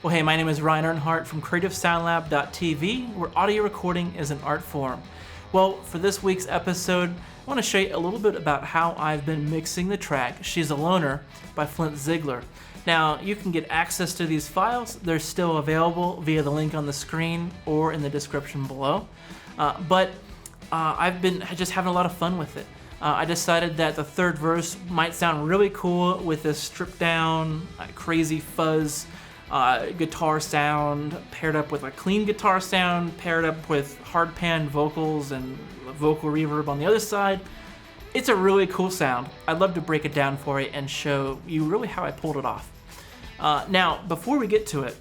Well, hey, my name is Ryan Earnhardt from CreativeSoundLab.tv, where audio recording is an art form. Well, for this week's episode, I want to show you a little bit about how I've been mixing the track She's a Loner by Flint Ziegler. Now, you can get access to these files. They're still available via the link on the screen or in the description below. But I've been just having a lot of fun with it. I decided that the third verse might sound really cool with this stripped down, crazy fuzz guitar sound paired up with a clean guitar sound, paired up with hard pan vocals and vocal reverb on the other side. It's a really cool sound. I'd love to break it down for you and show you really how I pulled it off. Now, before we get to it,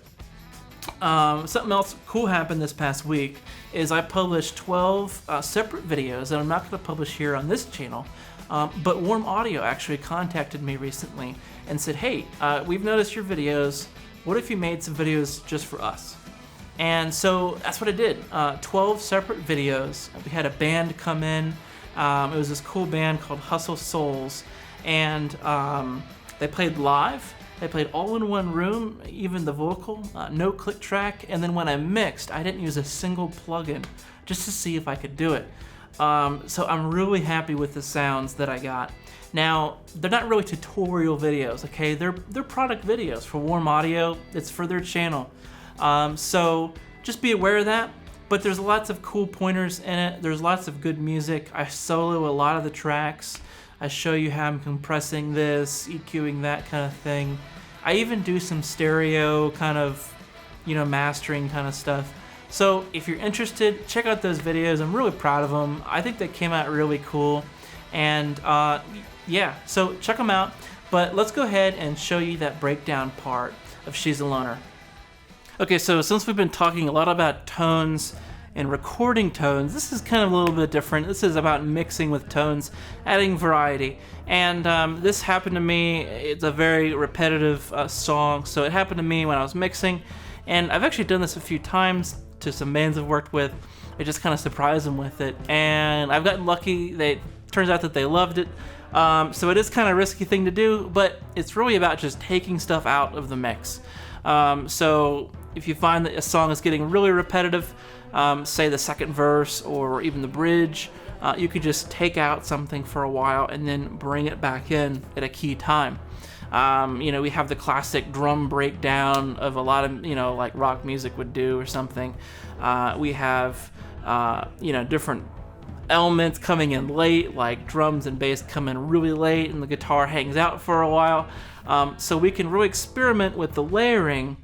something else cool happened this past week is I published 12 separate videos that I'm not going to publish here on this channel, but Warm Audio actually contacted me recently and said, hey, we've noticed your videos. What if you made some videos just for us? And so that's what I did. 12 separate videos. We had a band come in. It was this cool band called Hustle Souls, and they played live. They played all in one room, even the vocal, no click track. And then when I mixed, I didn't use a single plugin just to see if I could do it. So I'm really happy with the sounds that I got. Now, they're not really tutorial videos, okay? They're product videos for Warm Audio. It's for their channel. So just be aware of that. But there's lots of cool pointers in it. There's lots of good music. I solo a lot of the tracks. I show you how I'm compressing this, EQing that kind of thing. I even do some stereo kind of, mastering kind of stuff. So if you're interested, check out those videos. I'm really proud of them. I think they came out really cool. And yeah, so check them out. But let's go ahead and show you that breakdown part of She's a Loner. Okay, so since we've been talking a lot about tones and recording tones, this is kind of a little bit different. This is about mixing with tones, adding variety. And this happened to me. It's a very repetitive song, so it happened to me when I was mixing. And I've actually done this a few times to some bands I've worked with. I just kind of surprised them with it. And I've gotten lucky. Turns out that they loved it. So it is kind of a risky thing to do, but it's really about just taking stuff out of the mix. So if you find that a song is getting really repetitive, say the second verse or even the bridge, you could just take out something for a while and then bring it back in at a key time. We have the classic drum breakdown of a lot of, like rock music would do or something. We have, different elements coming in late, like drums and bass come in really late and the guitar hangs out for a while. So we can really experiment with the layering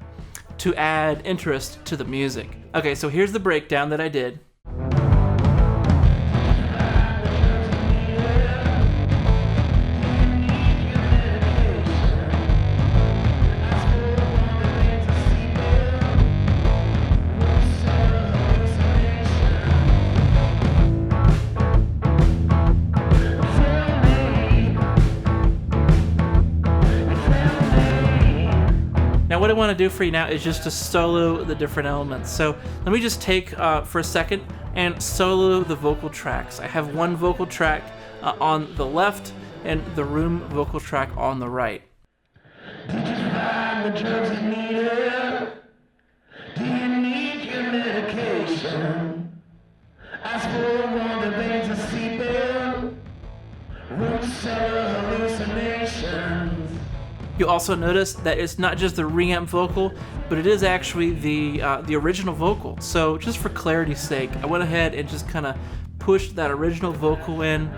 to add interest to the music. Okay, so here's the breakdown that I did. Now what I want to do for you now is just to solo the different elements. So let me just take for a second and solo the vocal tracks. I have one vocal track on the left and the room vocal track on the right. Did you find the drugs you needed? Do you need your medication? I suppose one the veins are seeping. Root cellar hallucinations. You'll also notice that it's not just the reamp vocal, but it is actually the original vocal. So just for clarity's sake, I went ahead and just kind of pushed that original vocal in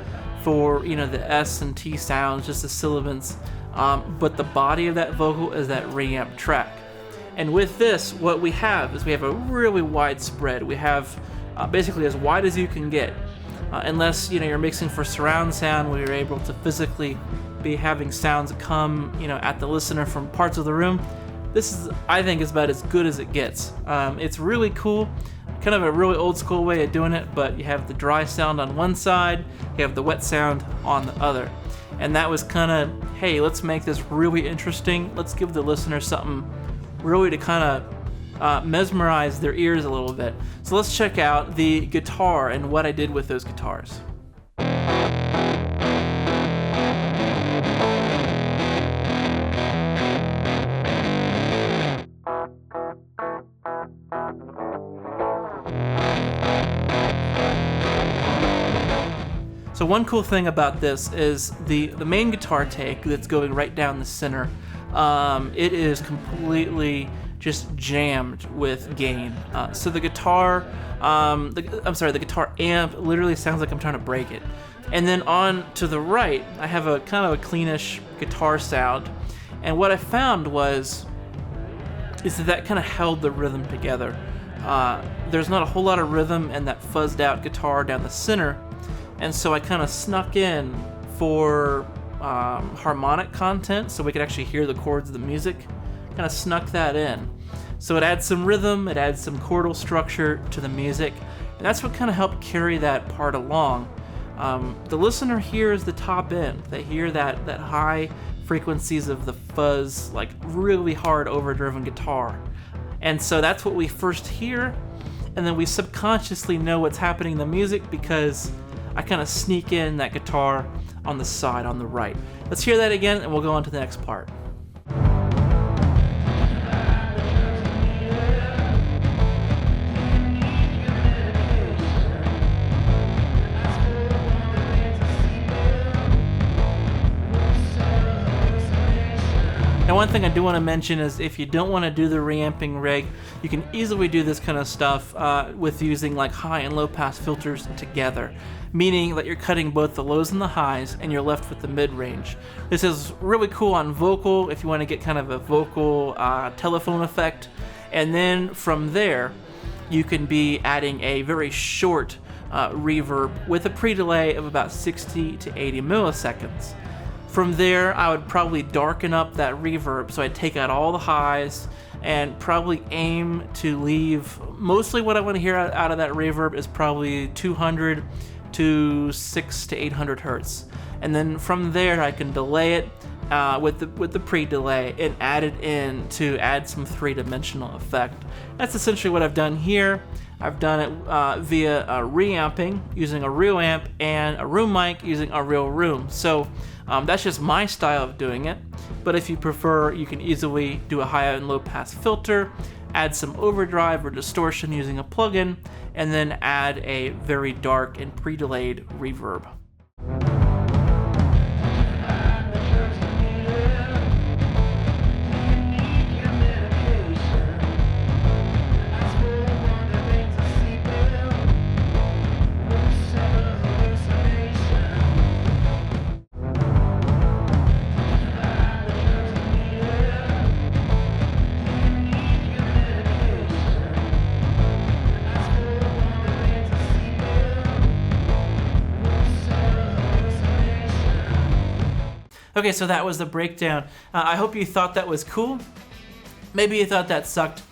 for the S and T sounds, just the sibilants. But the body of that vocal is that reamp track. And with this, what we have is we have a really wide spread. We have basically as wide as you can get, unless you're mixing for surround sound where you're able to physically be having sounds come at the listener from parts of the room. This is, I think, is about as good as it gets. It's really cool, kind of a really old school way of doing it, but you have the dry sound on one side, you have the wet sound on the other. And that was kind of, hey, let's make this really interesting. Let's give the listener something really to kind of mesmerize their ears a little bit. So let's check out the guitar and what I did with those guitars. So one cool thing about this is the main guitar take that's going right down the center. It is completely just jammed with gain. So the guitar, the guitar amp literally sounds like I'm trying to break it. And then on to the right, I have a kind of a cleanish guitar sound. And what I found is that kind of held the rhythm together. There's not a whole lot of rhythm in that fuzzed out guitar down the center. And so I kind of snuck in for harmonic content so we could actually hear the chords of the music. Kind of snuck that in. So it adds some rhythm, it adds some chordal structure to the music, and that's what kind of helped carry that part along. The listener hears the top end. They hear that high frequencies of the fuzz, like really hard overdriven guitar. And so that's what we first hear, and then we subconsciously know what's happening in the music because I kind of sneak in that guitar on the side, on the right. Let's hear that again, and we'll go on to the next part. Now, one thing I do want to mention is if you don't want to do the reamping rig, you can easily do this kind of stuff with using like high and low pass filters together, meaning that you're cutting both the lows and the highs and you're left with the mid-range. This is really cool on vocal if you want to get kind of a vocal telephone effect, and then from there you can be adding a very short reverb with a pre-delay of about 60 to 80 milliseconds. From there, I would probably darken up that reverb, so I'd take out all the highs and probably aim to leave, mostly what I want to hear out of that reverb is probably 200 to 600 to 800 hertz. And then from there, I can delay it with the pre-delay and add it in to add some three-dimensional effect. That's essentially what I've done here. I've done it via reamping using a real amp and a room mic using a real room. So that's just my style of doing it. But if you prefer, you can easily do a high and low pass filter, add some overdrive or distortion using a plugin, and then add a very dark and pre-delayed reverb. Okay, so that was the breakdown. I hope you thought that was cool. Maybe you thought that sucked.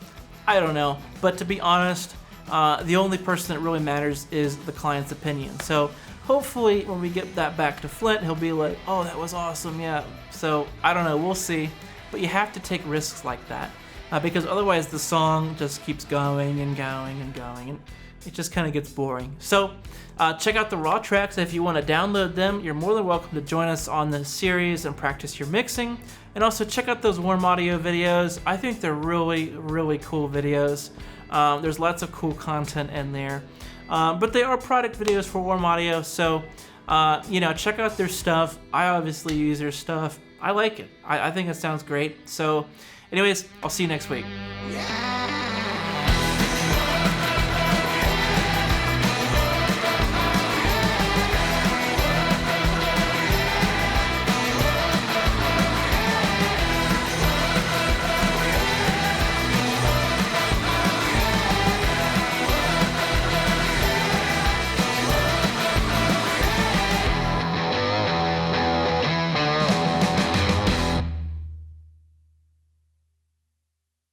I don't know. But to be honest, the only person that really matters is the client's opinion. So hopefully when we get that back to Flint, he'll be like, oh, that was awesome, yeah. So I don't know, we'll see. But you have to take risks like that because otherwise the song just keeps going and going and going. And it just kind of gets boring. So check out the raw tracks. If you want to download them, you're more than welcome to join us on this series and practice your mixing. And also check out those Warm Audio videos. I think they're really, really cool videos. There's lots of cool content in there. But they are product videos for Warm Audio, so check out their stuff. I obviously use their stuff. I like it. I think it sounds great. So anyways, I'll see you next week. Yeah.